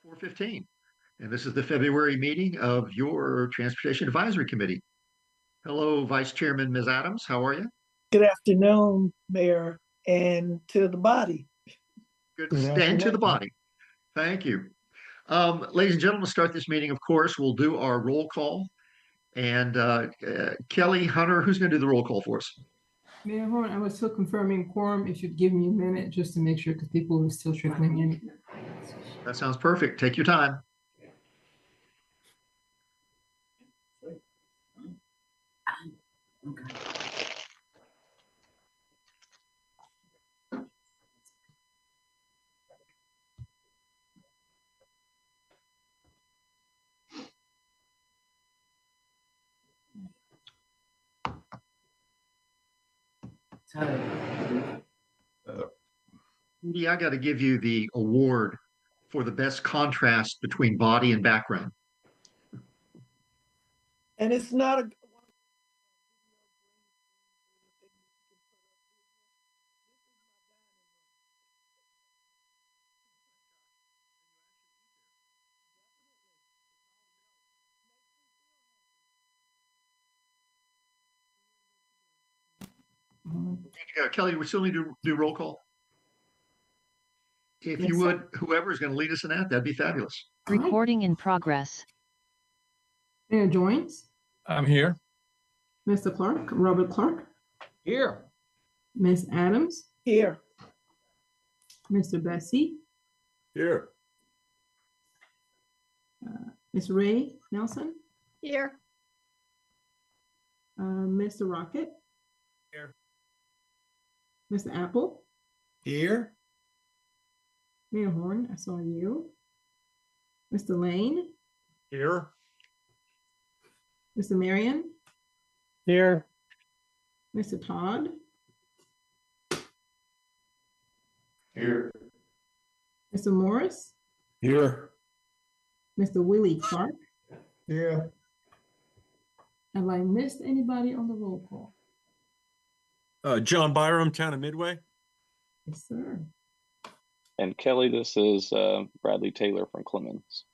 4:15, and this is the February meeting of your Transportation Advisory Committee. Hello, Vice Chairman Ms. Adams. How are you? Good afternoon, Mayor, and to the body. Good to stand to the body. Thank you. Ladies and gentlemen, to start this meeting, of course, we'll do our roll call. And Kelly, Hunter, who's going to do the roll call for us? Mayor Horn, I was still confirming quorum. It should give me a minute just to make sure because people are still trickling in. That sounds perfect. Take your time. Rudy, I got to give you the award for the best contrast between body and background. And it's not a. Kelly, we still need to do roll call. If you would, whoever is going to lead us in that'd be fabulous. Recording in progress. Mayor Joins. I'm here. Mr. Clark, Robert Clark. Here. Ms. Adams. Here. Mr. Bessie. Here. Ms. Ray Nelson. Here. Mr. Rocket. Here. Mr. Apple. Here. Mayor Horn, I saw you. Mr. Lane. Here. Mr. Marion. Here. Mr. Todd. Here. Mr. Morris. Here. Mr. Willie Clark. Here. Have I missed anybody on the roll call? John Byram, Town of Midway. Yes, sir. And Kelly, this is Bradley Taylor from Clemens.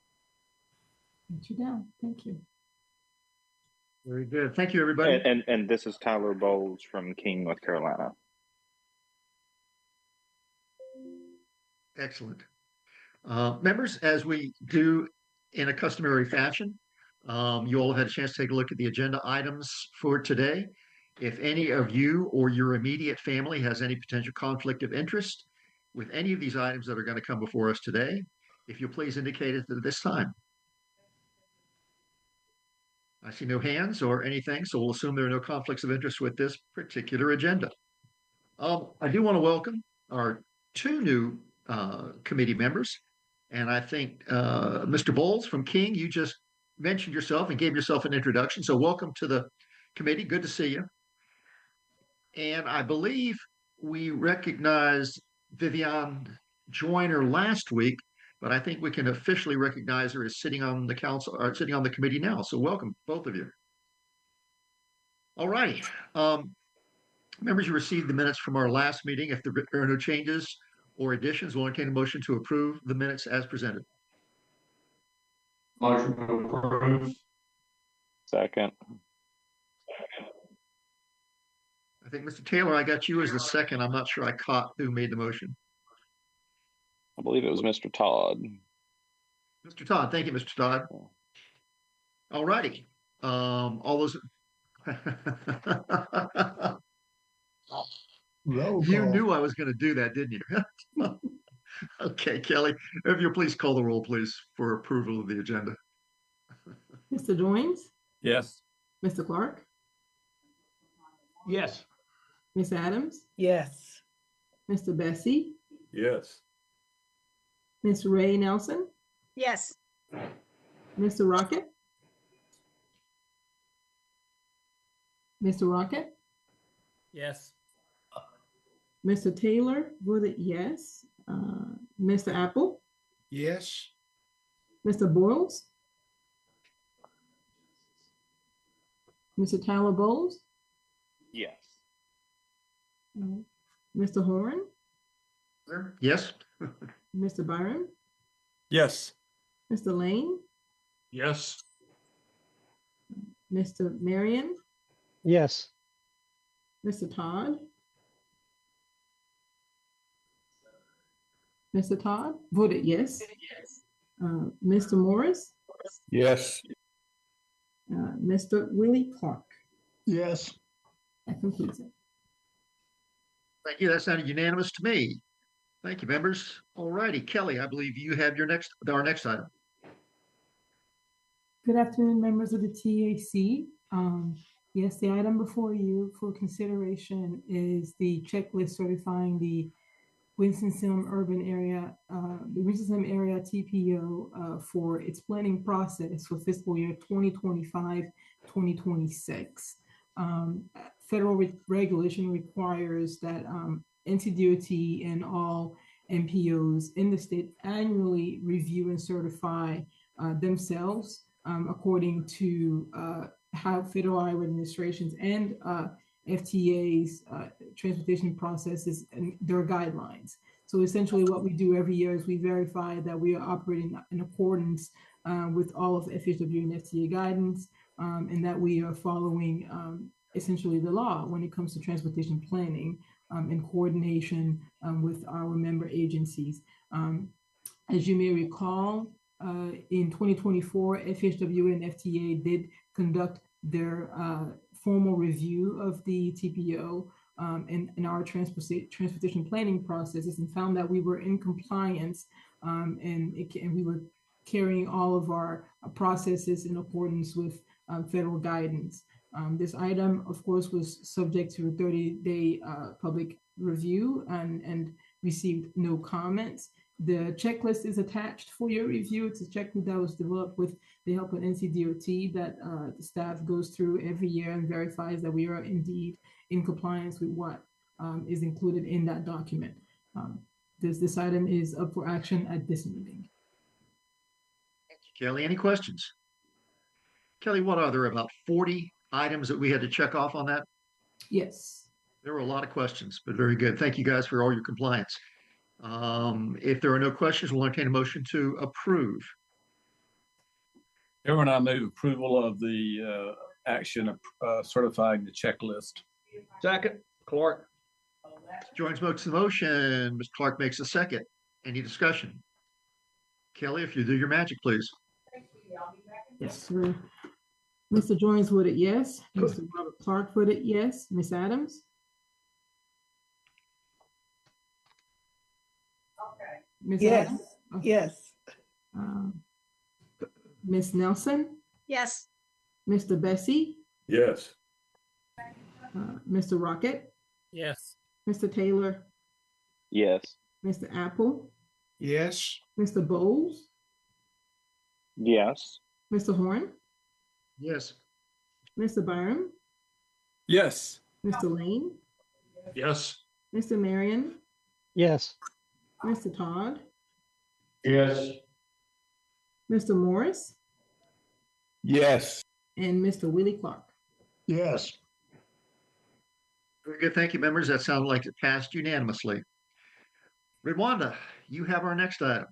Put you down. Thank you. Very good. Thank you, everybody. And this is Tyler Bowles from King, North Carolina. Excellent. Members, as we do in a customary fashion, you all have had a chance to take a look at the agenda items for today. If any of you or your immediate family has any potential conflict of interest with any of these items that are going to come before us today, if you'll please indicate it at this time. I see no hands or anything, so we'll assume there are no conflicts of interest with this particular agenda. I do want to welcome our two new committee members. And I think Mr. Bowles from King, you just mentioned yourself and gave yourself an introduction. So welcome to the committee. Good to see you. And I believe we recognized Vivian Joyner last week, but I think we can officially recognize her as sitting on the council or sitting on the committee now. So welcome, both of you. All righty. Members, you received the minutes from our last meeting. If there are no changes or additions, we'll entertain a motion to approve the minutes as presented. Motion to approve. Second. I think, Mr. Taylor, I got you as the second. I'm not sure I caught who made the motion. I believe it was Mr. Todd. Mr. Todd. Thank you, Mr. Todd. All righty. All those. You knew I was going to do that, didn't you? Okay, Kelly, if you'll please call the roll, please, for approval of the agenda. Mr. Joins. Yes. Mr. Clark. Yes. Ms. Adams. Yes. Mr. Bessie. Yes. Ms. Ray Nelson. Yes. Mr. Rocket. Mr. Rocket. Yes. Mr. Taylor voted yes. Mr. Apple. Yes. Mr. Boyles. Mr. Tyler Bowles. Yes. Mr. Horn. Yes. Mr. Byron. Yes. Mr. Lane, Yes. Mr. Marion, Yes. Mr. Todd. Mr. Todd voted yes. Mr. Morris, Yes. Mr. Willie Clark. yes, That completes it. Thank you. That sounded unanimous to me. Thank you, members. All righty, Kelly, I believe you have our next item. Good afternoon, members of the TAC. Yes, the item before you for consideration is the checklist certifying the Winston-Salem urban area, the Winston-Salem area TPO for its planning process for fiscal year 2025-2026. Federal regulation requires that NCDOT and all MPOs in the state annually review and certify themselves according to how federal highway administrations and FTA's transportation processes and their guidelines. So essentially what we do every year is we verify that we are operating in accordance with all of FHW and FTA guidance and that we are following essentially the law when it comes to transportation planning in coordination with our member agencies. As you may recall, in 2024, FHW and FTA did conduct their formal review of the TPO and our transportation planning processes and found that we were in compliance and we were carrying all of our processes in accordance with federal guidance. This item, of course, was subject to a 30-day public review and received no comments. The checklist is attached for your review. It's a checklist that was developed with the help of NCDOT that the staff goes through every year and verifies that we are indeed in compliance with what is included in that document. This item is up for action at this meeting. Thank you, Kelly. Any questions? Kelly, what are there, about 40 items that we had to check off on that? Yes. There were a lot of questions, but very good. Thank you guys for all your compliance. If there are no questions, we'll entertain a motion to approve. Chairman, I move approval of the action of certifying the checklist. Second, Clark. Jones makes the motion. Mr. Clark makes a second. Any discussion? Kelly, if you do your magic, please. Yes, sir. Mr. Jones voted yes. Mr. Robert Clark voted yes. Ms. Adams? Ms. yes, Adams? Okay. yes, Ms. Nelson? yes, Mr. Bessie? Yes. Mr. Rocket? Yes. Mr. Taylor? Yes. Mr. Apple? Yes. Mr. Bowles? Yes. Mr. Horn? Yes. Mr. Byram? Yes. Mr. Lane? Yes. Mr. Marion? Yes. Mr. Todd? Yes. Mr. Morris? Yes. And Mr. Willie Clark. Yes. Very good. Thank you, members. That sounded like it passed unanimously. Rwanda, you have our next item.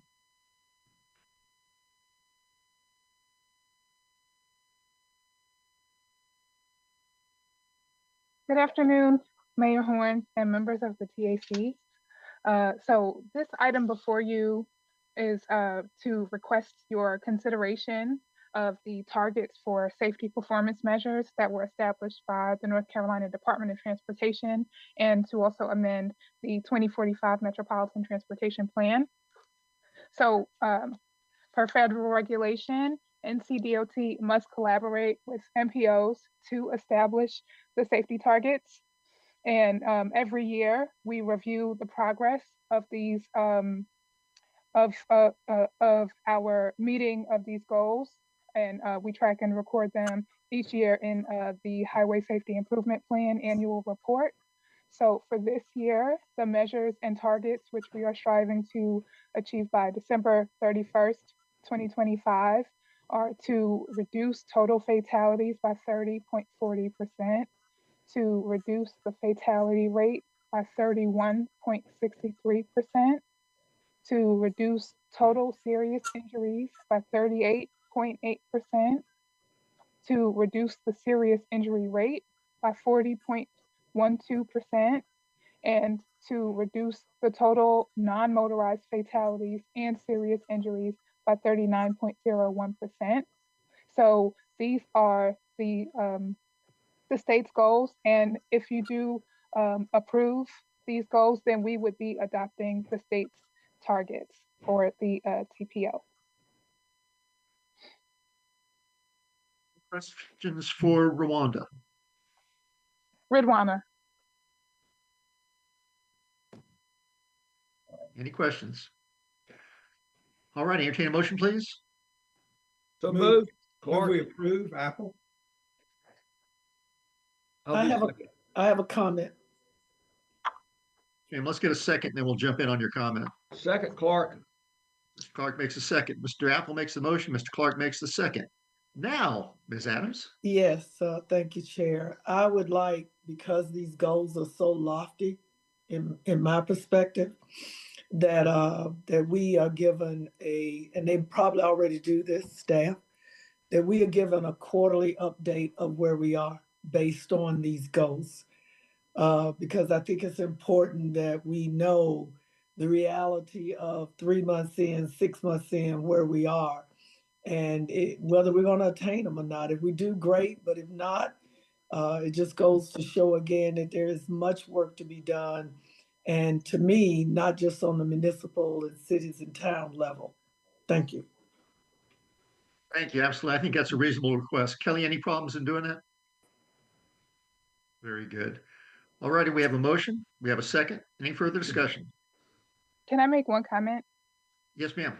Good afternoon, Mayor Horn and members of the TAC. So this item before you is to request your consideration of the targets for safety performance measures that were established by the North Carolina Department of Transportation and to also amend the 2045 Metropolitan Transportation Plan. So per federal regulation, NCDOT must collaborate with MPOs to establish the safety targets. And every year we review the progress of these of our meeting of these goals, and we track and record them each year in the Highway Safety Improvement Plan annual report. So for this year, the measures and targets which we are striving to achieve by December 31st, 2025 are to reduce total fatalities by 30.40%, to reduce the fatality rate by 31.63%, to reduce total serious injuries by 38.8%, to reduce the serious injury rate by 40.12%, and to reduce the total non-motorized fatalities and serious injuries by 39.01%. So these are the state's goals, and if you do approve these goals, then we would be adopting the state's targets for the TPO. Questions for Rwanda? Ridwana. Any questions? All right, entertain a motion, please. So Move. moved. Move Clark. we approve Apple. I'll I do have second. I have a comment. Okay, let's get a second, then we'll jump in on your comment. Second, Clark. Mr. Clark makes a second. Mr. Apple makes the motion. Mr. Clark makes the second. Now, Ms. Adams. Yes, thank you, Chair. I would like, because these goals are so lofty in my perspective, that that we are given and they probably already do this, staff, that we are given a quarterly update of where we are based on these goals. Because I think it's important that we know the reality of 3 months in, 6 months in, where we are, and whether we're going to attain them or not. If we do, great, but if not, it just goes to show again that there is much work to be done. And to me, not just on the municipal and cities and town level. Thank you. Thank you. Absolutely. I think that's a reasonable request. Kelly, any problems in doing that? Very good. All righty, we have a motion. We have a second. Any further discussion? Can I make one comment? Yes, ma'am.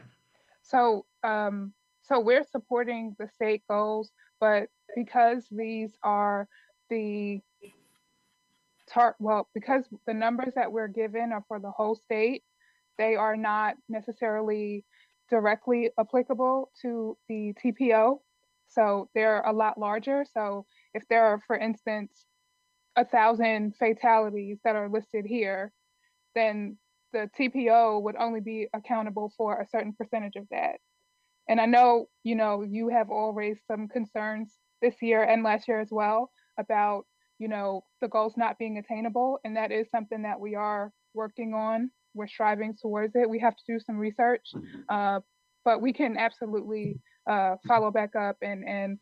So, so we're supporting the state goals, but because these are the because the numbers that we're given are for the whole state, they are not necessarily directly applicable to the TPO. So they're a lot larger. So if there are, for instance, 1,000 fatalities that are listed here, then the TPO would only be accountable for a certain percentage of that. And I know, you have all raised some concerns this year and last year as well about, the goals not being attainable. And that is something that we are working on. We're striving towards it. We have to do some research, but we can absolutely follow back up and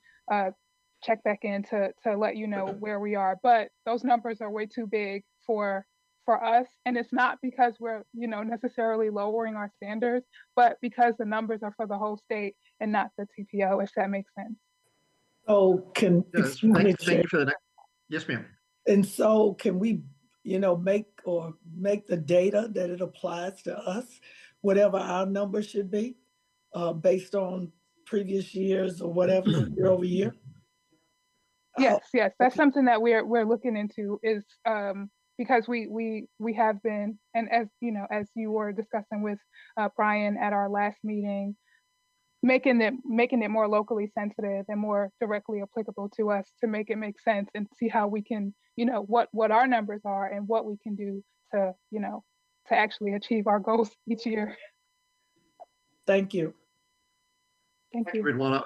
check back in to let you know where we are. But those numbers are way too big for us. And it's not because we're, necessarily lowering our standards, but because the numbers are for the whole state and not the TPO, if that makes sense. So excuse me, Thank you for that. Yes, ma'am. And so can we, make the data that it applies to us, whatever our number should be, based on previous years or whatever, year over year? Yes, that's something that we're looking into, is because we have been, and as you were discussing with Brian at our last meeting, making it more locally sensitive and more directly applicable to us, to make it make sense and see how we can, what our numbers are and what we can do to, to actually achieve our goals each year. Thank you. Thank you. Ridwana.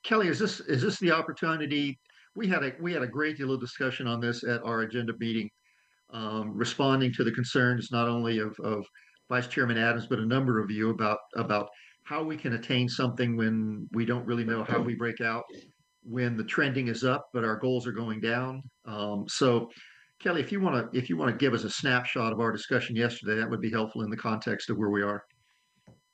Kelly, is this the opportunity? We had a great deal of discussion on this at our agenda meeting, responding to the concerns not only of Vice Chairman Adams, but a number of you about how we can attain something when we don't really know how we break out, when the trending is up, but our goals are going down. So Kelly, if you want to give us a snapshot of our discussion yesterday, that would be helpful in the context of where we are.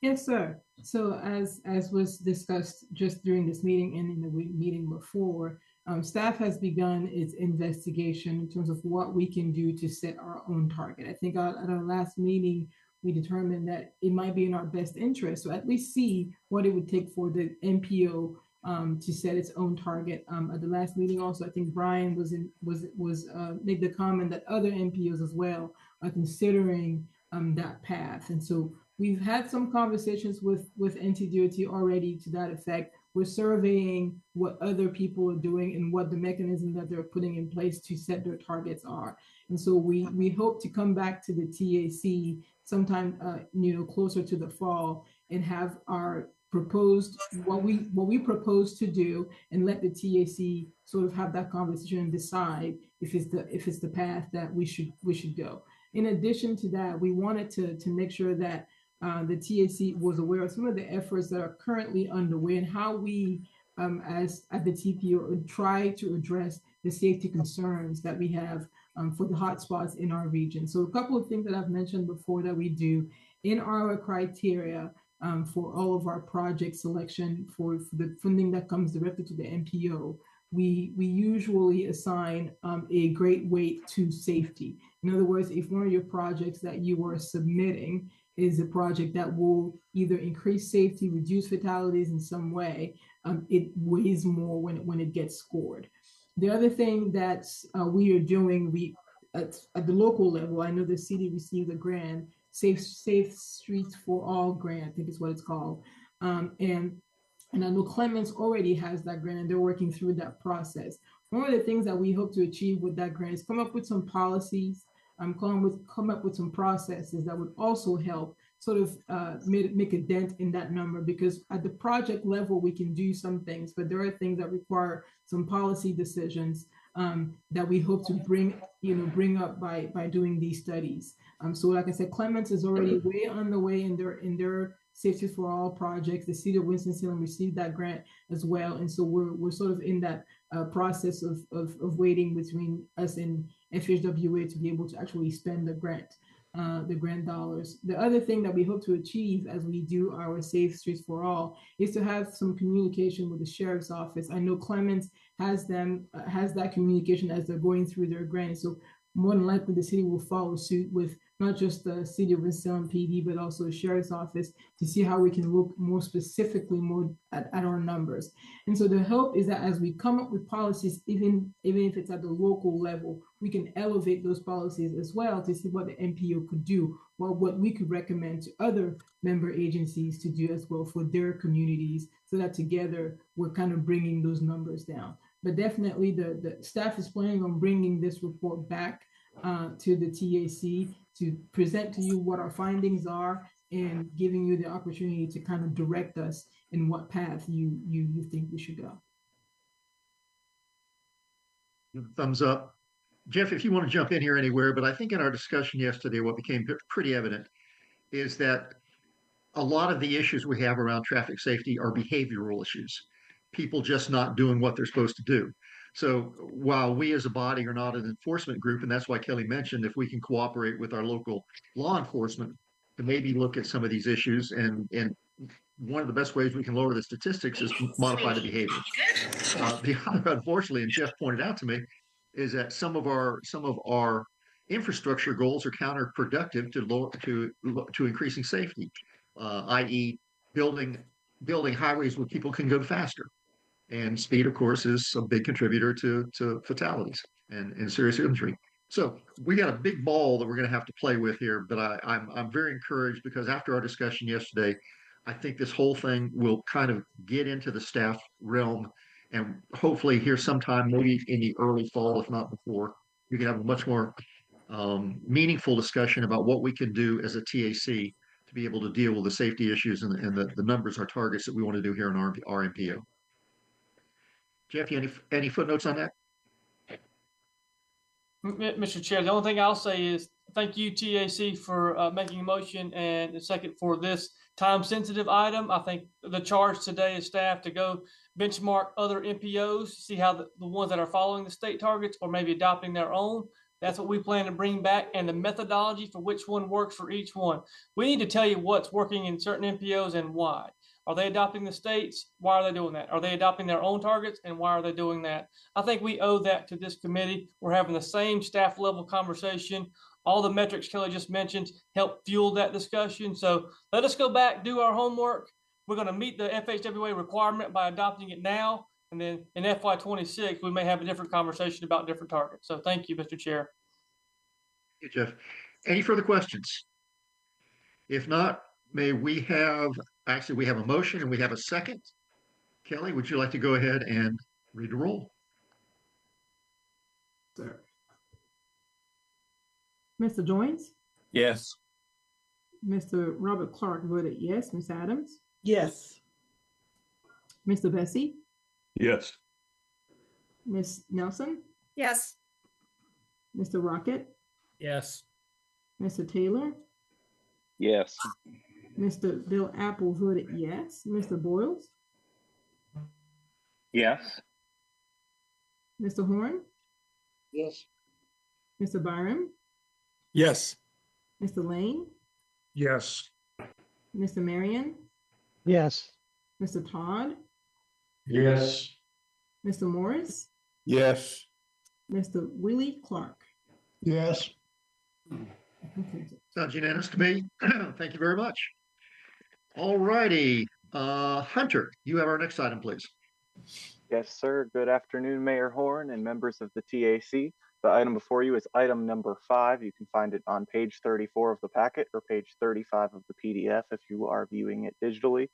Yes, sir. So as was discussed just during this meeting and in the meeting before, staff has begun its investigation in terms of what we can do to set our own target. I think at our last meeting, we determined that it might be in our best interest to at least see what it would take for the MPO to set its own target. At the last meeting, also, I think Brian made the comment that other MPOs as well are considering that path. And so we've had some conversations with NCDOT already to that effect. We're surveying what other people are doing and what the mechanism that they're putting in place to set their targets are. And so we hope to come back to the TAC sometime, closer to the fall, and have our proposed what we propose to do, and let the TAC sort of have that conversation and decide if it's the path that we should go. In addition to that, we wanted to make sure that the TAC was aware of some of the efforts that are currently underway and how we, as at the TPO, try to address the safety concerns that we have for the hotspots in our region. So a couple of things that I've mentioned before that we do in our criteria for all of our project selection for the funding that comes directly to the NPO. We usually assign a great weight to safety. In other words, if one of your projects that you are submitting is a project that will either increase safety, reduce fatalities in some way, it weighs more when it gets scored. The other thing that we are doing, at the local level, I know the city received a grant, Safe Streets for All grant, I think is what it's called. And I know Clemens already has that grant, and they're working through that process. One of the things that we hope to achieve with that grant is come up with some policies, come up with some processes that would also help sort of make a dent in that number, because at the project level, we can do some things, but there are things that require some policy decisions that we hope to bring up by doing these studies. So like I said, Clemens is already way on the way in their Safety for All projects. The City of Winston-Salem received that grant as well. And so we're sort of in that process of waiting between us and FHWA to be able to actually spend the grant dollars. The other thing that we hope to achieve as we do our Safe Streets for All is to have some communication with the Sheriff's Office. I know Clemens has that communication as they're going through their grant. So more than likely the city will follow suit with not just the City of Winston-Salem PD, but also the Sheriff's Office to see how we can look more specifically at our numbers. And so the hope is that as we come up with policies, even if it's at the local level, we can elevate those policies as well to see what the NPO could do, or what we could recommend to other member agencies to do as well for their communities, so that together we're kind of bringing those numbers down. But definitely the staff is planning on bringing this report back to the TAC to present to you what our findings are, and giving you the opportunity to kind of direct us in what path you think we should go. Thumbs up. Jeff, if you want to jump in here anywhere, but I think in our discussion yesterday, what became pretty evident is that a lot of the issues we have around traffic safety are behavioral issues. People just not doing what they're supposed to do. So while we as a body are not an enforcement group, and that's why Kelly mentioned if we can cooperate with our local law enforcement to maybe look at some of these issues, and one of the best ways we can lower the statistics is modify the behavior. The other, unfortunately, and Jeff pointed out to me, is that some of our infrastructure goals are counterproductive to increasing safety, i.e., building highways where people can go faster. And speed, of course, is a big contributor to fatalities and serious injury. So we got a big ball that we're going to have to play with here. But I'm very encouraged, because after our discussion yesterday, I think this whole thing will kind of get into the staff realm, and hopefully here sometime, maybe in the early fall, if not before, we can have a much more meaningful discussion about what we can do as a TAC to be able to deal with the safety issues and the numbers, our targets that we want to do here in our NPO. Jeff, any footnotes on that? Mr. Chair, the only thing I'll say is thank you, TAC, for making a motion and a second for this time-sensitive item. I think the charge today is staff to go benchmark other NPOs, see how the ones that are following the state targets or maybe adopting their own. That's what we plan to bring back, and the methodology for which one works for each one. We need to tell you what's working in certain NPOs and why. Are they adopting the states? Why are they doing that? Are they adopting their own targets? And why are they doing that? I think we owe that to this committee. We're having the same staff level conversation. All the metrics Kelly just mentioned help fuel that discussion. So let us go back, do our homework. We're going to meet the FHWA requirement by adopting it now. And then in FY26, we may have a different conversation about different targets. So thank you, Mr. Chair. Thank you, Jeff. Any further questions? If not, may we have, actually, we have a motion and we have a second. Kelly, would you like to go ahead and read the roll? Sir. Mr. Joins? Yes. Mr. Robert Clark voted yes. Ms. Adams? Yes. Mr. Bessie? Yes. Ms. Nelson? Yes. Mr. Rocket? Yes. Mr. Taylor? Yes. Mr. Bill Apple voted yes. Mr. Boyles? Yes. Mr. Horn? Yes. Mr. Byram? Yes. Mr. Lane? Yes. Mr. Marion? Yes. Mr. Todd? Yes. Mr. Morris? Yes. Mr. Willie Clark? Yes. Sounds unanimous to me. Thank you very much. All righty. Hunter, you have our next item, please. Yes, sir. Good afternoon, Mayor Horn and members of the TAC. The item before you is item number 5. You can find it on page 34 of the packet or page 35 of the PDF if you are viewing it digitally.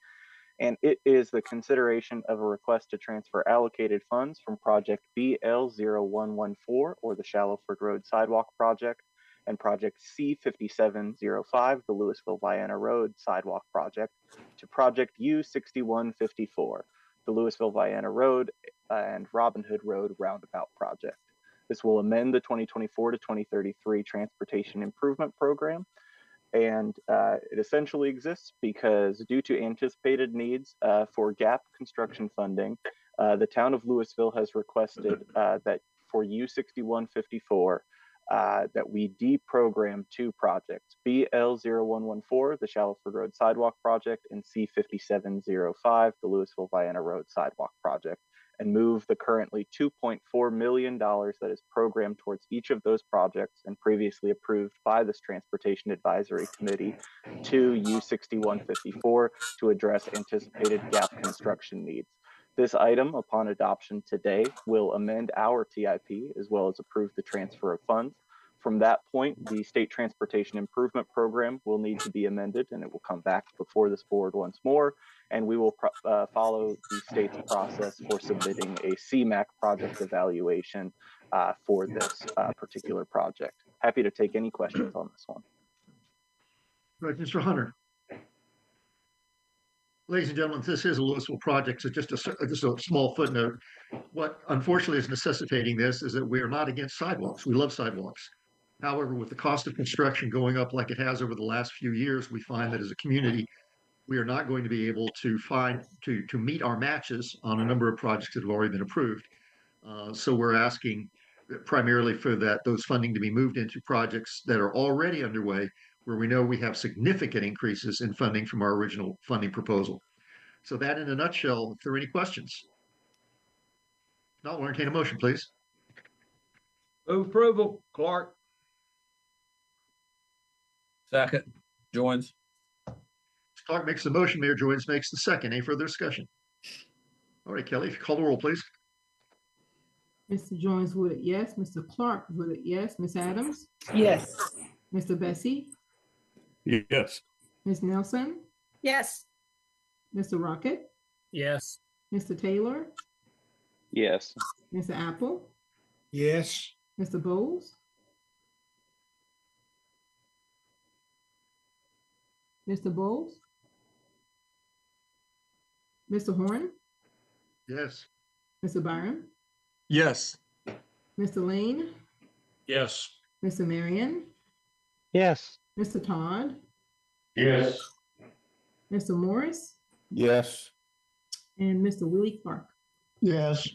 And it is the consideration of a request to transfer allocated funds from project BL0114 or the Shallowford Road Sidewalk Project and project C5705, the Louisville-Vienna Road Sidewalk Project, to project U6154, the Louisville-Vienna Road and Robin Hood Road Roundabout Project. This will amend the 2024 to 2033 Transportation Improvement Program. And it essentially exists because due to anticipated needs for gap construction funding, the town of Louisville has requested that for U6154, that we deprogram 2 projects, BL0114, the Shallowford Road Sidewalk Project, and C5705, the Louisville-Vienna Road Sidewalk Project, and move the currently $2.4 million that is programmed towards each of those projects and previously approved by this Transportation Advisory Committee to U6154 to address anticipated gap construction needs. This item, upon adoption today, will amend our TIP as well as approve the transfer of funds. From that point, the State Transportation Improvement Program will need to be amended, and it will come back before this board once more, and we will follow the state's process for submitting a CMAQ project evaluation for this particular project. Happy to take any questions on this one. Right, Mr. Hunter. Ladies and gentlemen, this is a Louisville project, so just a small footnote. What unfortunately is necessitating this is that we are not against sidewalks. We love sidewalks. However, with the cost of construction going up like it has over the last few years, we find that as a community, we are not going to be able to meet our matches on a number of projects that have already been approved. So we're asking primarily for those funding to be moved into projects that are already underway, where we know we have significant increases in funding from our original funding proposal. So that in a nutshell, if there are any questions. Now we'll entertain a motion, please. Move approval, Clark. Second, Joins. Clark makes the motion, Mayor Joins makes the second. Any further discussion? All right, Kelly, if you call the roll, please. Mr. Jones voted yes. Mr. Clark voted yes. Ms. Adams? Yes. Mr. Bessie? Yes. Ms. Nelson? Yes. Mr. Rocket? Yes. Mr. Taylor? Yes. Mr. Apple? Yes. Mr. Bowles? Mr. Bowles? Mr. Horn? Yes. Mr. Byram? Yes. Mr. Lane? Yes. Mr. Marion? Yes. Mr. Todd? Yes. Mr. Morris? Yes. And Mr. Willie Clark. Yes.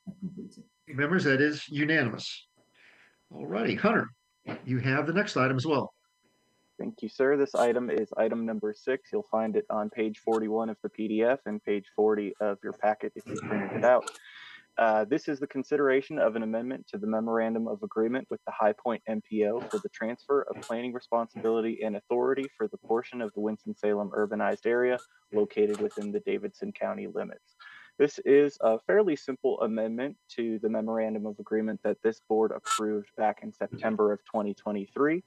That concludes it. Members, that is unanimous. All righty, Hunter, you have the next item as well. Thank you, sir. This item is item number 6. You'll find it on page 41 of the PDF and page 40 of your packet if you printed it out. This is the consideration of an amendment to the Memorandum of Agreement with the High Point MPO for the transfer of planning responsibility and authority for the portion of the Winston-Salem urbanized area located within the Davidson County limits. This is a fairly simple amendment to the Memorandum of Agreement that this board approved back in September of 2023.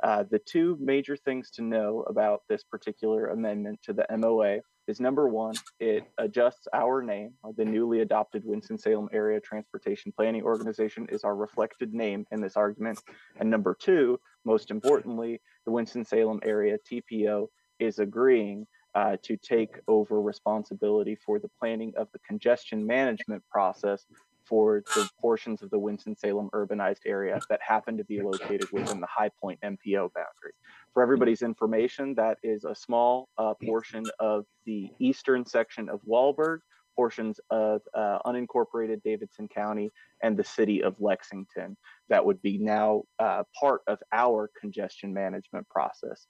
The two major things to know about this particular amendment to the MOA is number one, it adjusts our name. The newly adopted Winston-Salem Area Transportation Planning Organization is our reflected name in this argument. And number two, most importantly, the Winston-Salem Area TPO is agreeing to take over responsibility for the planning of the congestion management process for the portions of the Winston-Salem urbanized area that happen to be located within the High Point MPO boundary. For everybody's information, that is a small portion of the eastern section of Wahlberg, portions of unincorporated Davidson County, and the city of Lexington that would be now part of our congestion management process.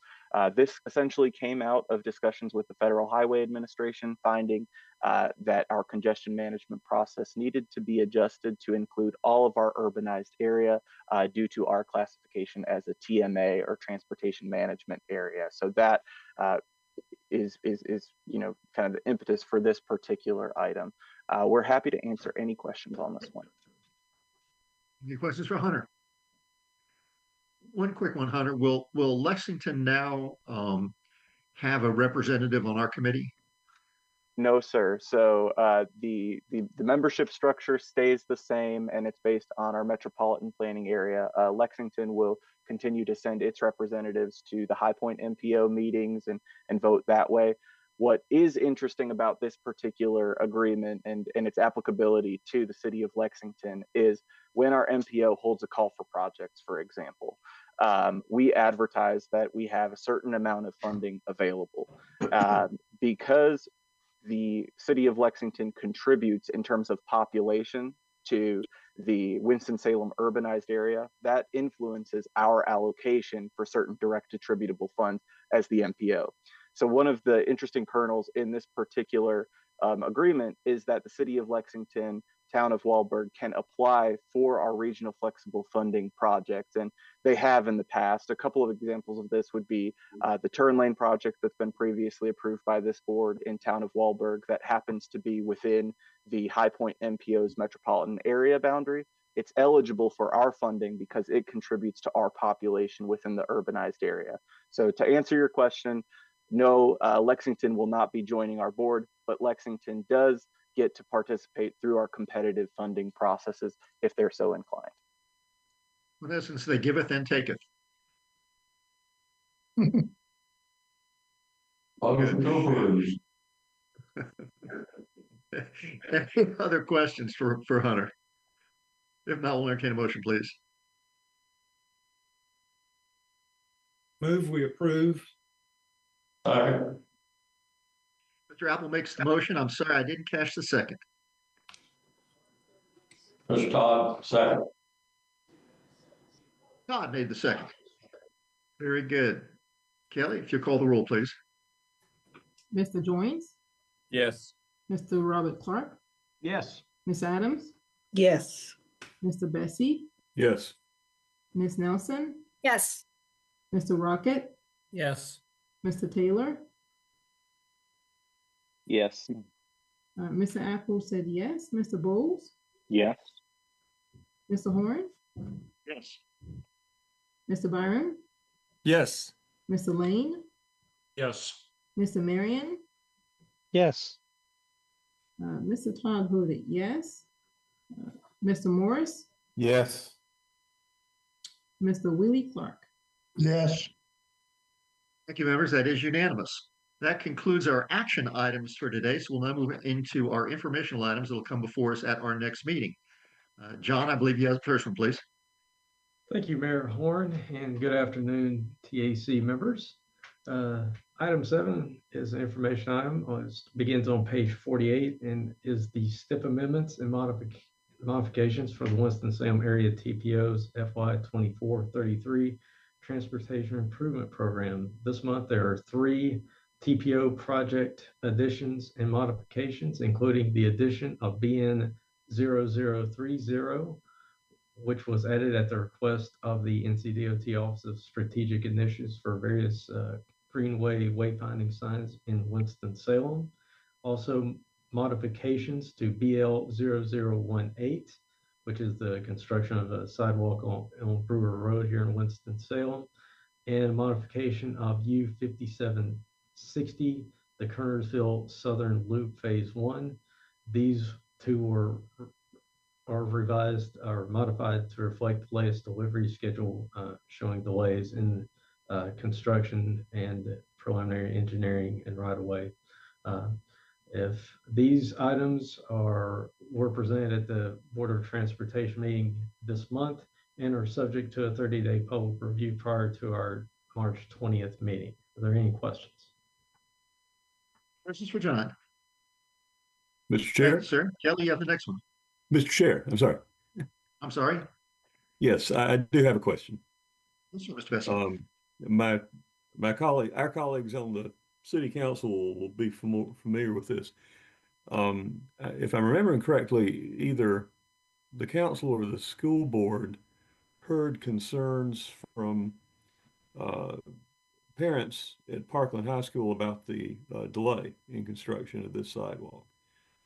This essentially came out of discussions with the Federal Highway Administration, finding that our congestion management process needed to be adjusted to include all of our urbanized area due to our classification as a TMA, or transportation management area. So that is kind of the impetus for this particular item. We're happy to answer any questions on this one. Any questions for Hunter? One quick one, Hunter. Will Lexington now have a representative on our committee? No, sir. So the membership structure stays the same, and it's based on our metropolitan planning area. Lexington will continue to send its representatives to the High Point MPO meetings and vote that way. What is interesting about this particular agreement and its applicability to the city of Lexington is when our MPO holds a call for projects, for example, we advertise that we have a certain amount of funding available. Because the city of Lexington contributes in terms of population to the Winston-Salem urbanized area, that influences our allocation for certain direct attributable funds as the MPO. So one of the interesting kernels in this particular agreement is that the city of Lexington, town of Wahlberg, can apply for our regional flexible funding projects. And they have in the past. A couple of examples of this would be the turn lane project that's been previously approved by this board in town of Wahlberg that happens to be within the High Point MPO's metropolitan area boundary. It's eligible for our funding because it contributes to our population within the urbanized area. So to answer your question, no, Lexington will not be joining our board, but Lexington does get to participate through our competitive funding processes if they're so inclined. In essence, they giveth and taketh. Any other questions for Hunter? If not, we'll entertain a motion, please. Move we approve. Mr. Apple makes the motion. I'm sorry, I didn't catch the second. Mr. Todd, second. Todd made the second. Very good. Kelly, if you call the roll, please. Mr. Joins, Yes. Mr. Robert Clark, Yes. Ms. Adams, Yes. Mr. Bessie, Yes. Ms. Nelson, Yes. Mr. Rocket, Yes. Mr. Taylor. Yes. Mr. Apple said yes. Mr. Bowles, Yes. Mr. Horn, Yes. Mr. Byron, Yes. Mr. Lane, Yes. Mr. Marion, Yes. Mr. Todd voted yes. Mr. Morris, Yes. Mr. Willie Clark. Yes. Thank you, members. That is unanimous. That concludes our action items for today. So we'll now move into our informational items that will come before us at our next meeting. John, I believe you have the first one, please. Thank you, Mayor Horn, and good afternoon, TAC members. Item 7 is an information item. It begins on page 48 and is the STIP amendments and modifications for the Winston-Salem area TPO's FY 24-33 Transportation Improvement Program. This month, there are 3 TPO project additions and modifications, including the addition of BN 0030, which was added at the request of the NCDOT Office of Strategic Initiatives for various greenway wayfinding signs in Winston-Salem. Also, modifications to BL 0018, which is the construction of a sidewalk on Brewer Road here in Winston-Salem. and modification of U5760, the Kernersville Southern Loop Phase 1. These two are revised or modified to reflect the latest delivery schedule, showing delays in construction and preliminary engineering and right-of-way. If these items were presented at the Board of Transportation meeting this month and are subject to a 30-day public review prior to our March 20th meeting. Are there any questions? Questions for John? Mr. Chair? Sir, Kelly, you have the next one. Mr. Chair, I'm sorry. I'm sorry. Yes, I do have a question. Yes, Mr. Bessie. Our colleagues on the city council will be familiar with this. If I'm remembering correctly, either the council or the school board heard concerns from parents at Parkland High School about the delay in construction of this sidewalk.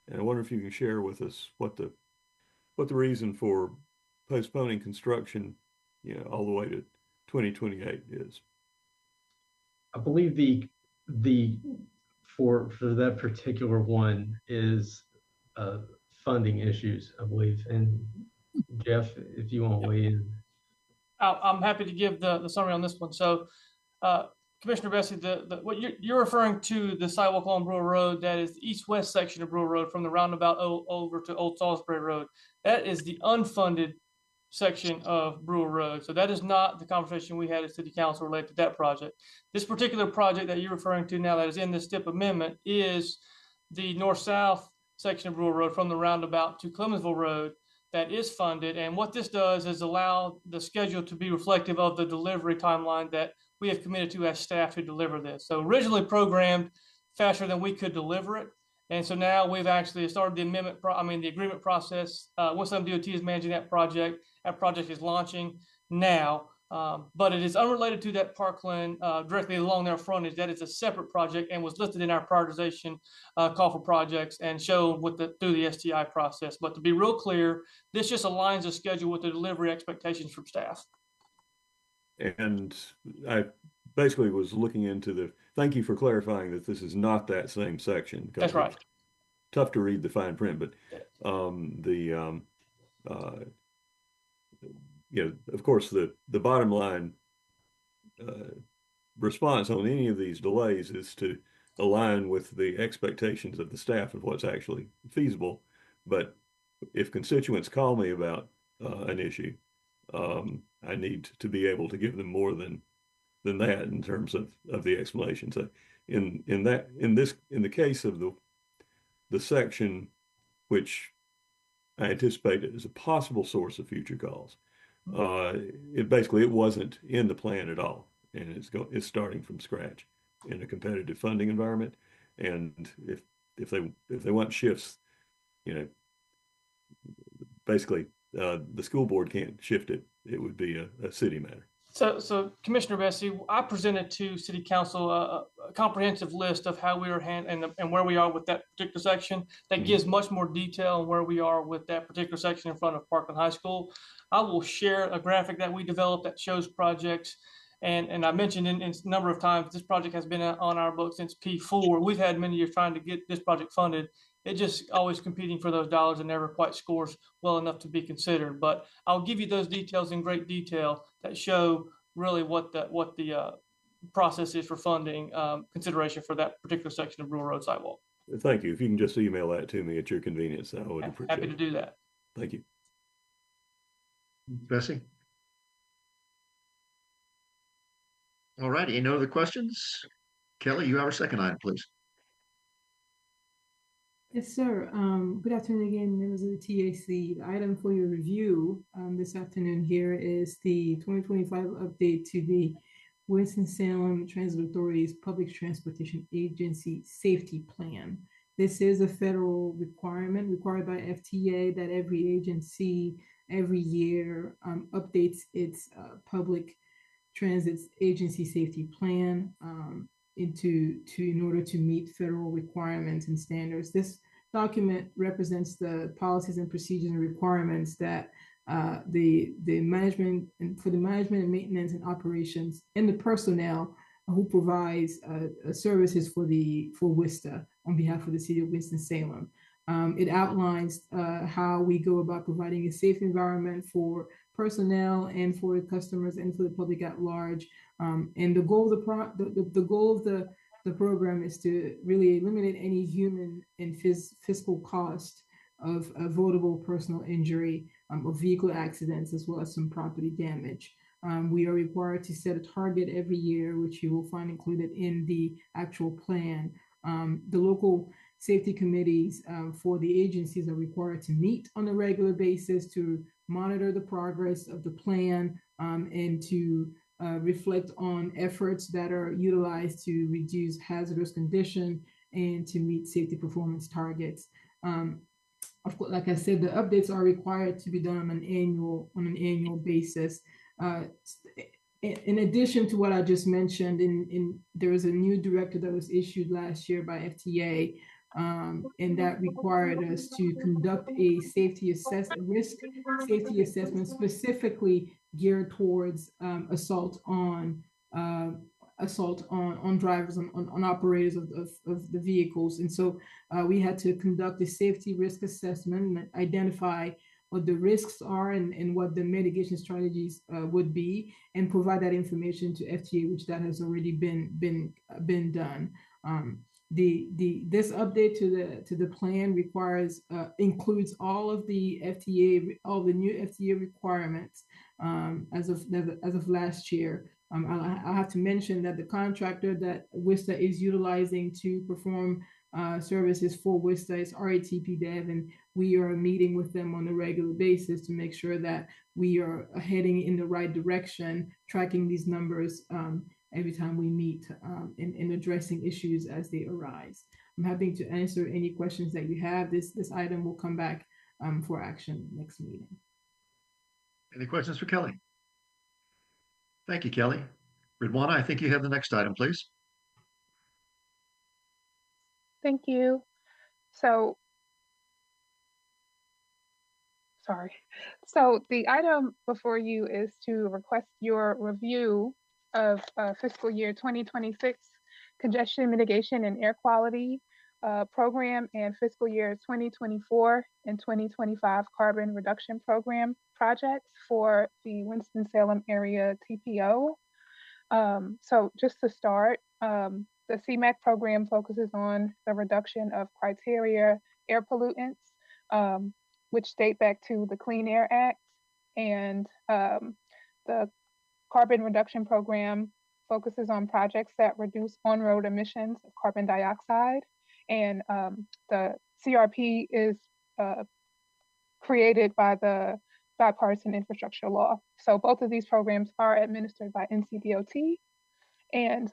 And I wonder if you can share with us what the reason for postponing construction, all the way to 2028 is. I believe for that particular one is funding issues, I believe. And Jeff, if you want to weigh in. I'm happy to give the summary on this one. So, Commissioner Bessie, what you're referring to, the sidewalk along Brewer Road, that is the east-west section of Brewer Road from the roundabout over to Old Salisbury Road. That is the unfunded section of Brewer Road. So that is not the conversation we had at City Council related to that project. This particular project that you're referring to now that is in this STIP amendment is the north-south section of Brewer Road from the roundabout to Clemensville Road that is funded. And what this does is allow the schedule to be reflective of the delivery timeline that we have committed to as staff to deliver this. So originally programmed faster than we could deliver it. And so now we've actually started the the agreement process. Winston-Salem DOT is managing that project. That project is launching now, but it is unrelated to that Parkland directly along their frontage. That is a separate project and was listed in our prioritization call for projects and shown through the STI process. But to be real clear, this just aligns the schedule with the delivery expectations from staff. And I basically was looking into thank you for clarifying that this is not that same section. That's right. Tough to read the fine print, but of course, the bottom line response on any of these delays is to align with the expectations of the staff of what's actually feasible. But if constituents call me about an issue, I need to be able to give them more than that in terms of the explanation. So in the case of the section which I anticipate as a possible source of future calls, it wasn't in the plan at all, and it's starting from scratch in a competitive funding environment. And if they want shifts, basically the school board can't shift it. It would be a city matter. So Commissioner Bessie, I presented to City Council a comprehensive list of how we are and where we are with that particular section. That gives much more detail on where we are with that particular section in front of Parkland High School. I will share a graphic that we developed that shows projects. And I mentioned in a number of times, this project has been on our book since P4. We've had many years trying to get this project funded. It just always competing for those dollars and never quite scores well enough to be considered. But I'll give you those details in great detail that show really what the process is for funding consideration for that particular section of Brewer Road sidewalk. Thank you. If you can just email that to me at your convenience, I would appreciate it. Happy to do that. Thank you. Bessie? All right, any other questions? Kelly, you have our second item, please. Yes, sir. Good afternoon again, members of the TAC. The item for your review this afternoon here is the 2025 update to the Winston-Salem Transit Authority's Public Transportation Agency Safety Plan. This is a federal requirement required by FTA that every agency every year updates its public transit agency safety plan in order to meet federal requirements and standards. This document represents the policies and procedures and requirements that the management and for the management and maintenance and operations and the personnel who provides services for WISTA on behalf of the City of Winston-Salem. It outlines how we go about providing a safe environment for personnel and for the customers and for the public at large. And the goal of the goal of the program is to really eliminate any human and fiscal cost of avoidable personal injury, of vehicle accidents, as well as some property damage. We are required to set a target every year, which you will find included in the actual plan. The local safety committees for the agencies are required to meet on a regular basis to monitor the progress of the plan and to reflect on efforts that are utilized to reduce hazardous condition and to meet safety performance targets. Of course, like I said, the updates are required to be done on an annual basis. In addition to what I just mentioned, there was a new directive that was issued last year by FTA, and that required us to conduct a risk safety assessment specifically geared towards assault on drivers, on operators of the vehicles. And so we had to conduct a safety risk assessment and identify what the risks are and what the mitigation strategies would be, and provide that information to FTA, which that has already been done. This update to the plan includes all of the new FTA requirements as of last year. I have to mention that the contractor that WISTA is utilizing to perform services for WISTA is RATP Dev, and we are meeting with them on a regular basis to make sure that we are heading in the right direction, tracking these numbers every time we meet and addressing issues as they arise. I'm happy to answer any questions that you have. This item will come back for action next meeting. Any questions for Kelly? Thank you, Kelly. Ridwana, I think you have the next item, please. Thank you. So the item before you is to request your review of fiscal year 2026 congestion mitigation and air quality program and fiscal year 2024 and 2025 carbon reduction program projects for the Winston-Salem area TPO. So just to start, the CMAQ program focuses on the reduction of criteria air pollutants, which date back to the Clean Air Act, and the carbon reduction program focuses on projects that reduce on-road emissions of carbon dioxide, and the CRP is created by the bipartisan infrastructure law. So both of these programs are administered by NCDOT, and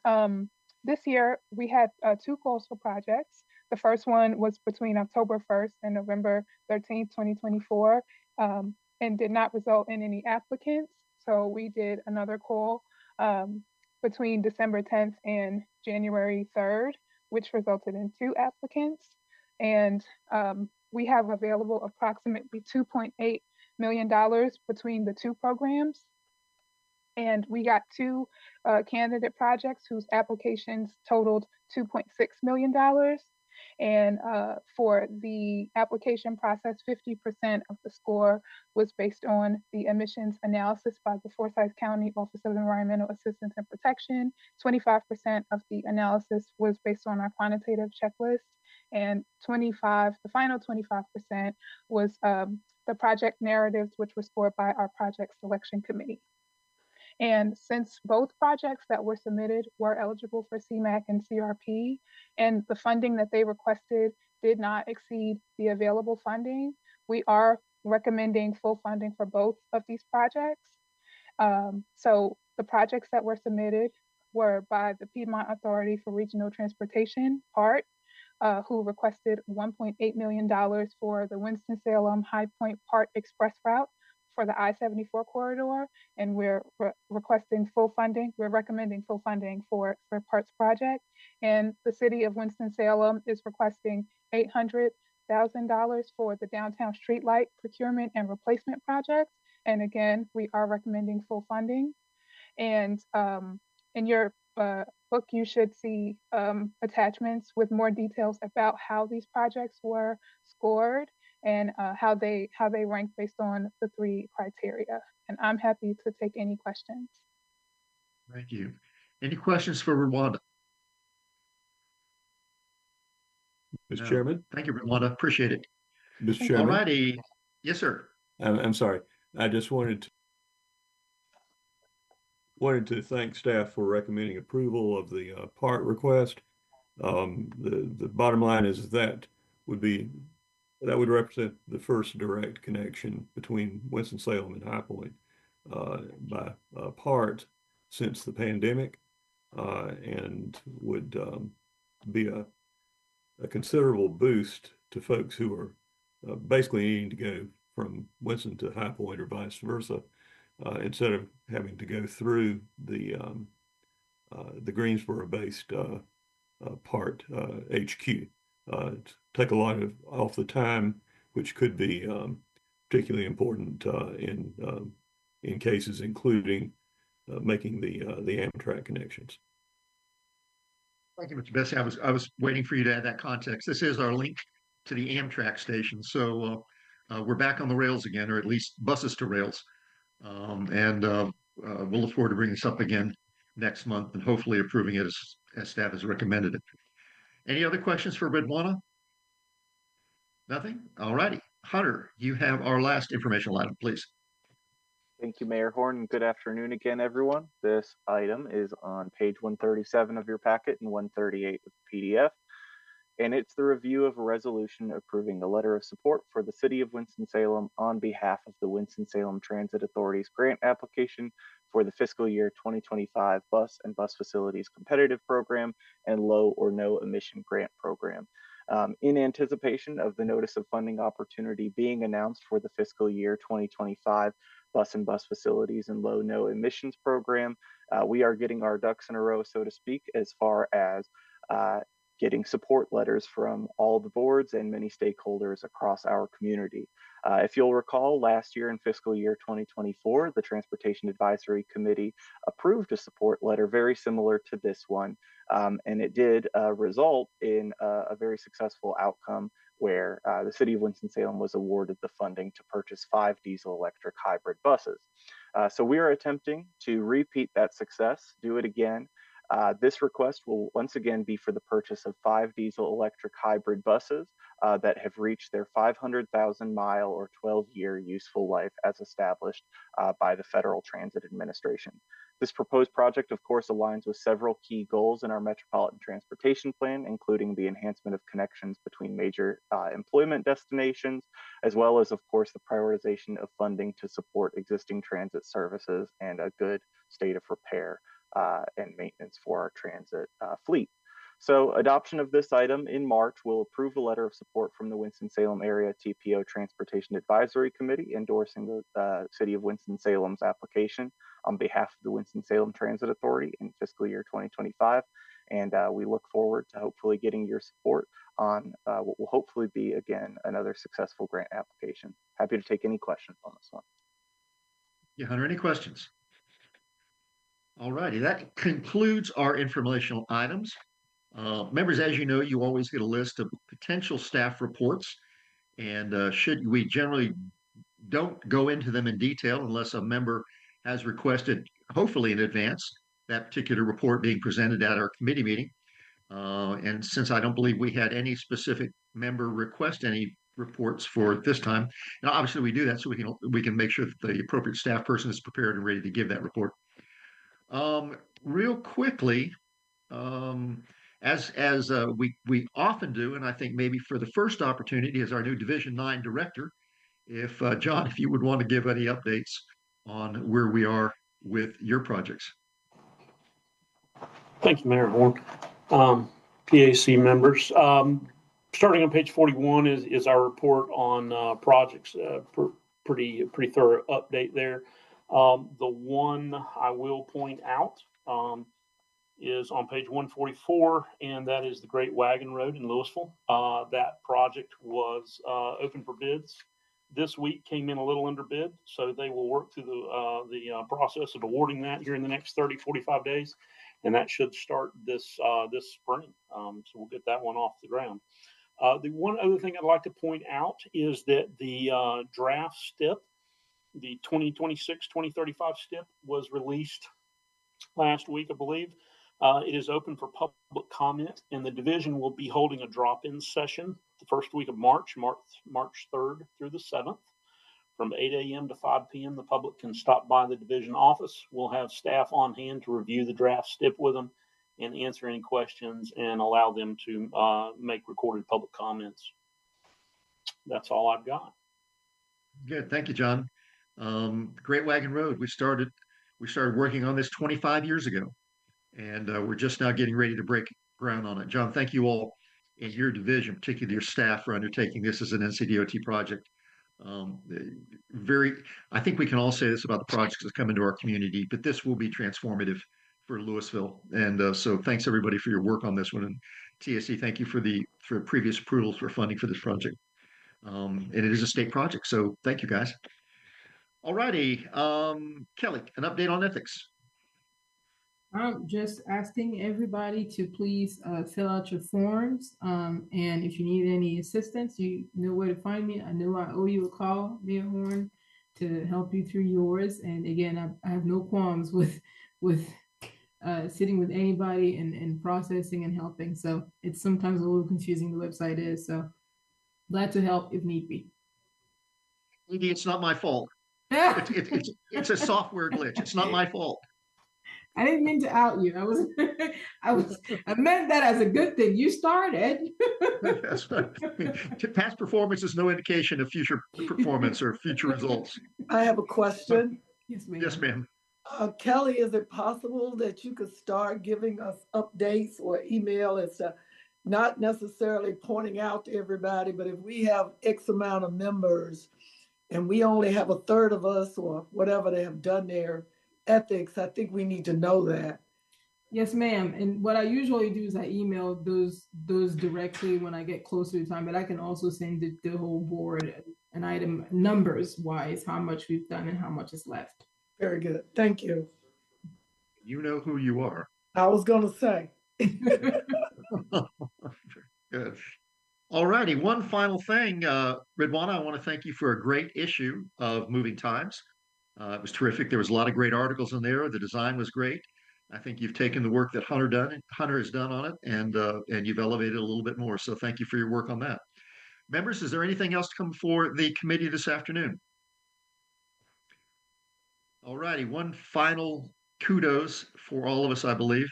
this year we had two calls for projects. The first one was between October 1st and November 13th, 2024, and did not result in any applicants. So we did another call between December 10th and January 3rd, which resulted in 2 applicants. And we have available approximately $2.8 million between the 2 programs. And we got 2 candidate projects whose applications totaled $2.6 million. And for the application process, 50% of the score was based on the emissions analysis by the Forsyth County Office of Environmental Assistance and Protection. 25% of the analysis was based on our quantitative checklist, and the final 25% was the project narratives, which were scored by our project selection committee. And since both projects that were submitted were eligible for CMAQ and CRP, and the funding that they requested did not exceed the available funding, we are recommending full funding for both of these projects. So the projects that were submitted were by the Piedmont Authority for Regional Transportation, PART, who requested $1.8 million for the Winston-Salem High Point PART Express route for the I-74 corridor, and we're requesting full funding. We're recommending full funding for PART's project. And the City of Winston-Salem is requesting $800,000 for the downtown streetlight procurement and replacement project. And again, we are recommending full funding. And in your book, you should see attachments with more details about how these projects were scored and how they rank based on the 3 criteria. And I'm happy to take any questions. Thank you. Any questions for Rwanda? Mr. Chairman? Thank you, Rwanda. Appreciate it. Mr. All Chairman? righty. Yes, sir. I'm sorry. I just wanted to thank staff for recommending approval of the part request. The bottom line is that would represent the first direct connection between Winston-Salem and High Point by part since the pandemic, and would be a considerable boost to folks who are basically needing to go from Winston to High Point or vice versa, instead of having to go through the Greensboro-based part HQ. Take a lot off the time, which could be particularly important in cases including making the Amtrak connections. Thank you, Mr. Bessie. I was waiting for you to add that context. This is our link to the Amtrak station. So we're back on the rails again, or at least buses to rails. We'll look forward to bringing this up again next month and hopefully approving it as staff has recommended it. Any other questions for Bridwana? Nothing? All righty. Hunter, you have our last informational item, please. Thank you, Mayor Horn, and good afternoon again, everyone. This item is on page 137 of your packet and 138 of the PDF, and it's the review of a resolution approving a letter of support for the City of Winston-Salem on behalf of the Winston-Salem Transit Authority's grant application for the fiscal year 2025 Bus and Bus Facilities Competitive Program and Low or No Emission Grant Program. In anticipation of the notice of funding opportunity being announced for the fiscal year 2025 Bus and Bus Facilities and Low No Emissions Program, we are getting our ducks in a row, so to speak, as far as getting support letters from all the boards and many stakeholders across our community. If you'll recall, last year in fiscal year 2024, the Transportation Advisory Committee approved a support letter very similar to this one, and it did result in a very successful outcome where the City of Winston-Salem was awarded the funding to purchase 5 diesel-electric hybrid buses. So we are attempting to repeat that success, do it again. This request will once again be for the purchase of 5 diesel-electric hybrid buses that have reached their 500,000 mile or 12-year useful life as established by the Federal Transit Administration. This proposed project, of course, aligns with several key goals in our Metropolitan Transportation Plan, including the enhancement of connections between major employment destinations, as well as, of course, the prioritization of funding to support existing transit services and a good state of repair and maintenance for our transit fleet. So adoption of this item in March will approve a letter of support from the Winston-Salem Area TPO Transportation Advisory Committee endorsing the City of Winston-Salem's application on behalf of the Winston-Salem Transit Authority in fiscal year 2025. And we look forward to hopefully getting your support on what will hopefully be, again, another successful grant application. Happy to take any questions on this one. Yeah, Hunter, any questions? All righty, that concludes our informational items. Members, as you know, you always get a list of potential staff reports, and we generally don't go into them in detail unless a member has requested, hopefully in advance, that particular report being presented at our committee meeting. And since I don't believe we had any specific member request any reports for this time, now obviously we do that so we can make sure that the appropriate staff person is prepared and ready to give that report. Real quickly, as we often do, and I think maybe for the first opportunity as our new Division 9 director, if John, if you would want to give any updates on where we are with your projects. Thank you, Mayor Horn. PAC members. Starting on page 41 is our report on projects. Pretty thorough update there. The one I will point out is on page 144, and that is the Great Wagon Road in Louisville. That project was open for bids this week came in a little under bid, so they will work through the process of awarding that here in the next 30, 45 days, and that should start this spring. So we'll get that one off the ground. The one other thing I'd like to point out is that the draft STIP, the 2026-2035 STIP, was released last week, I believe. It is open for public comment, and the division will be holding a drop-in session the first week of March 3rd through the 7th. From 8 a.m. to 5 p.m., the public can stop by the division office. We'll have staff on hand to review the draft STIP with them and answer any questions and allow them to make recorded public comments. That's all I've got. Good. Thank you, John. Great Wagon Road. We started working on this 25 years ago, and we're just now getting ready to break ground on it. John, thank you all in your division, particularly your staff, for undertaking this as an NCDOT project. I think we can all say this about the projects that come into our community, but this will be transformative for Louisville. And so thanks everybody for your work on this one. And TAC, thank you for previous approvals for funding for this project. And it is a state project, so thank you guys. All righty, Kelly, an update on ethics. I'm just asking everybody to please fill out your forms. And if you need any assistance, you know where to find me. I know I owe you a call, Mayor Horn, to help you through yours. And again, I have no qualms with sitting with anybody and processing and helping. So it's sometimes a little confusing, the website is. So glad to help if need be. Maybe it's not my fault. It's a software glitch. It's not my fault. I didn't mean to out you. I meant that as a good thing. You started. That's right. Past performance is no indication of future performance or future results. I have a question. Yes, ma'am. Yes, ma'am. Kelly, is it possible that you could start giving us updates or email as to not necessarily pointing out to everybody, but if we have X amount of members and we only have a third of us or whatever they have done their ethics, I think we need to know that. Yes, ma'am. And what I usually do is I email those directly when I get closer to time, but I can also send the whole board an item numbers wise, how much we've done and how much is left. Very good. Thank you. You know who you are. I was going to say. Good. All righty. One final thing, Ridwana, I want to thank you for a great issue of Moving Times. It was terrific. There was a lot of great articles in there. The design was great. I think you've taken the work that Hunter has done on it, and you've elevated it a little bit more. So thank you for your work on that. Members, is there anything else to come before the committee this afternoon? All righty. One final kudos for all of us, I believe.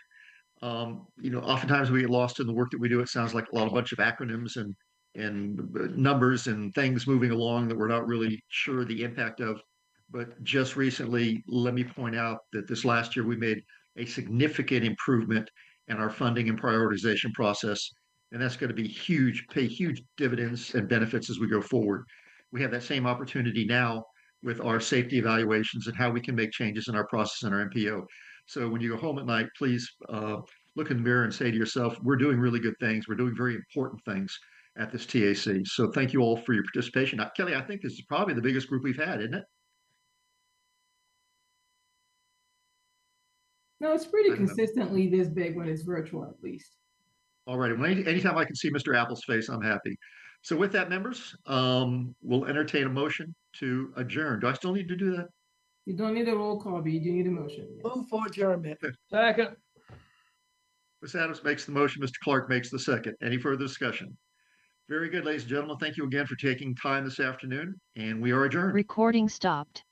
Oftentimes we get lost in the work that we do. It sounds like a bunch of acronyms and numbers and things moving along that we're not really sure the impact of. But just recently, let me point out that this last year we made a significant improvement in our funding and prioritization process. And that's going to be pay huge dividends and benefits as we go forward. We have that same opportunity now with our safety evaluations and how we can make changes in our process and our MPO. So when you go home at night, please look in the mirror and say to yourself, we're doing really good things. We're doing very important things at this TAC. So thank you all for your participation. Now, Kelly, I think this is probably the biggest group we've had, isn't it? No, it's pretty consistently this big when it's virtual, at least. All right. Well, anytime I can see Mr. Apple's face, I'm happy. So with that, members, we'll entertain a motion to adjourn. Do I still need to do that? You don't need a roll call, but you do need a motion. Yes. Move for adjournment. Second. Ms. Adams makes the motion. Mr. Clark makes the second. Any further discussion? Very good, ladies and gentlemen. Thank you again for taking time this afternoon, and we are adjourned. Recording stopped.